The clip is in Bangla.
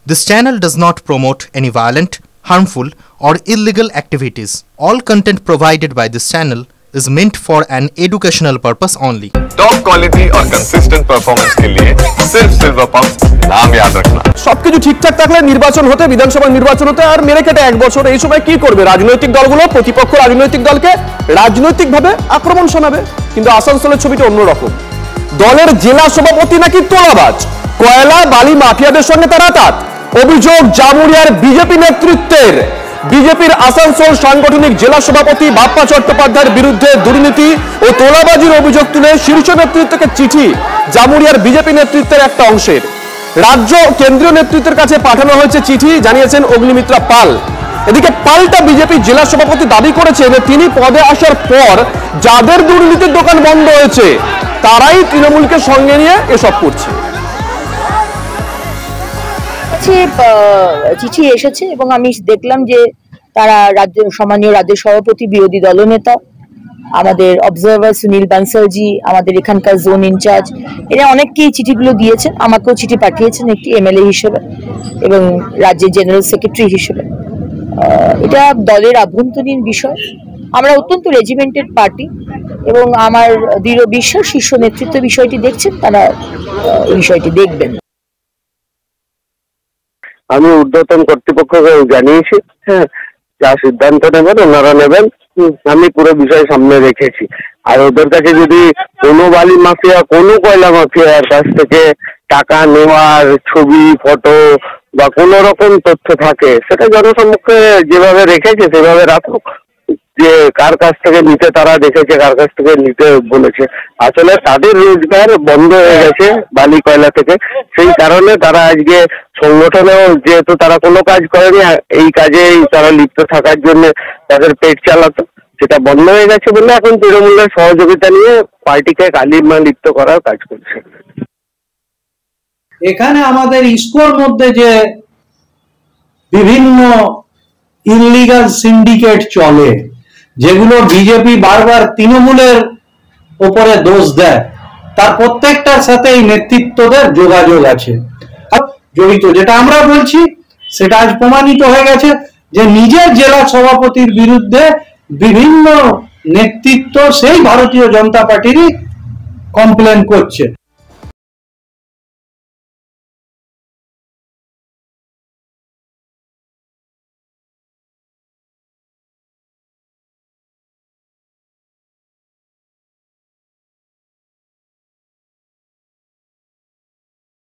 This channel does not promote any violent, harmful, or illegal activities. All content provided by this channel is meant for an educational purpose only. Top quality और कंसिस्टेंट परफॉर्मेंस के लिए सिर्फ सिल्वर पंप नाम याद रखना। সবকিছু ঠিকঠাক থাকলে নির্বাচন হতে বিধানসভা নির্বাচন হতে আর মেরে কেটে এক বছর এই সময় কি করবে রাজনৈতিক দলগুলো প্রতিপক্ষ রাজনৈতিক দলকে রাজনৈতিকভাবে আক্রমণ শোনাবে কিন্তু আসানসোলের ছবিটা অন্যরকম দলের জেলা সভাপতি নাকি তোলাবাজ কয়লা বালি মাফিয়াদের সঙ্গে তার আঁতাত অভিযোগ জামুরিয়ার বিজেপি নেতৃত্বের বিজেপির আসানসোল সাংগঠনিক জেলা সভাপতি বাপ্পা চট্টোপাধ্যায়ের বিরুদ্ধে দুর্নীতি ও তোলাবাজির অভিযোগ তুলে শীর্ষ নেতৃত্বকে চিঠি জামুরিয়ার বিজেপি নেতৃত্বের একটা অংশের রাজ্য কেন্দ্রীয় নেতৃত্বের কাছে পাঠানো হয়েছে চিঠি জানিয়েছেন অগ্নিমিত্রা পাল এদিকে পাল্টা বিজেপি জেলা সভাপতি দাবি করেছেন তিনি পদে আসার পর যাদের দুর্নীতির দোকান বন্ধ হয়েছে তারাই তৃণমূলকে সঙ্গে নিয়ে এসব করছে চিঠি এসেছে এবং আমি দেখলাম যে তারা সম্মানীয় রাজ্য সভাপতি বিরোধী দলনেতা আমাদের অবজারভার সুনীল বানসালজি আমাদের এখানকার জোন ইনচার্জ এরা অনেককেই চিঠিগুলো দিয়েছেন আমাকেও চিঠি পাঠিয়েছেন একটি এমএলএ হিসেবে এবং রাজ্যের জেনারেল সেক্রেটারি হিসেবে এটা দলের আভ্যন্তরীণ বিষয় আমরা অত্যন্ত রেজিমেন্টেড পার্টি এবং আমার দৃঢ় বিশ্বাস শীর্ষ নেতৃত্ব বিষয়টি দেখছেন তারা বিষয়টি দেখবেন আমি ঊর্ধ্বতন কর্তৃপক্ষকে জানিয়েছি হ্যাঁ যা সিদ্ধান্ত নেবেন ওনারা নেবেন আমি পুরো বিষয় সামনে রেখেছি আর ওদের কাছে যদি কোনো বালি মাফিয়া কোনো কয়লা মাফিয়ার কাছ থেকে টাকা নেওয়ার ছবি ফটো বা কোনো রকম তথ্য থাকে সেটা জনসম্মুখে যেভাবে রেখেছে সেভাবে রাখুক যে কার কাছ থেকে নিতে তারা দেখেছে কার কাছ থেকে নিতে বলেছে আসলে তাদের রোজগার বন্ধ হয়ে গেছে বালি কয়লা থেকে সেই কারণে তারা আজকে সংগঠনেও যেহেতু তারা কোনো কাজ করেনি এই কাজেই তারা লিপ্ত থাকার জন্য তাদের পেট চালাতো সেটা বন্ধ হয়ে গেছে বলে এখন তৃণমূলের সহযোগিতা নিয়ে পার্টিকে কালিমা লিপ্ত করার কাজ করছে এখানে আমাদের ইস্কোর মধ্যে যে বিভিন্ন ইললিগাল সিন্ডিকেট চলে যেগুলো বিজেপি বারবার তৃণমূলের উপরে দোষ দেয় তার প্রত্যেকটার সাথে এই নেতৃত্বদের যোগাযোগ আছে জড়িত যেটা আমরা বলছি সেটা আজ প্রমাণিত হয়ে গেছে যে নিজের জেলা সভাপতির বিরুদ্ধে বিভিন্ন নেতৃত্ব সেই ভারতীয় জনতা পার্টিরই কমপ্লেন করছে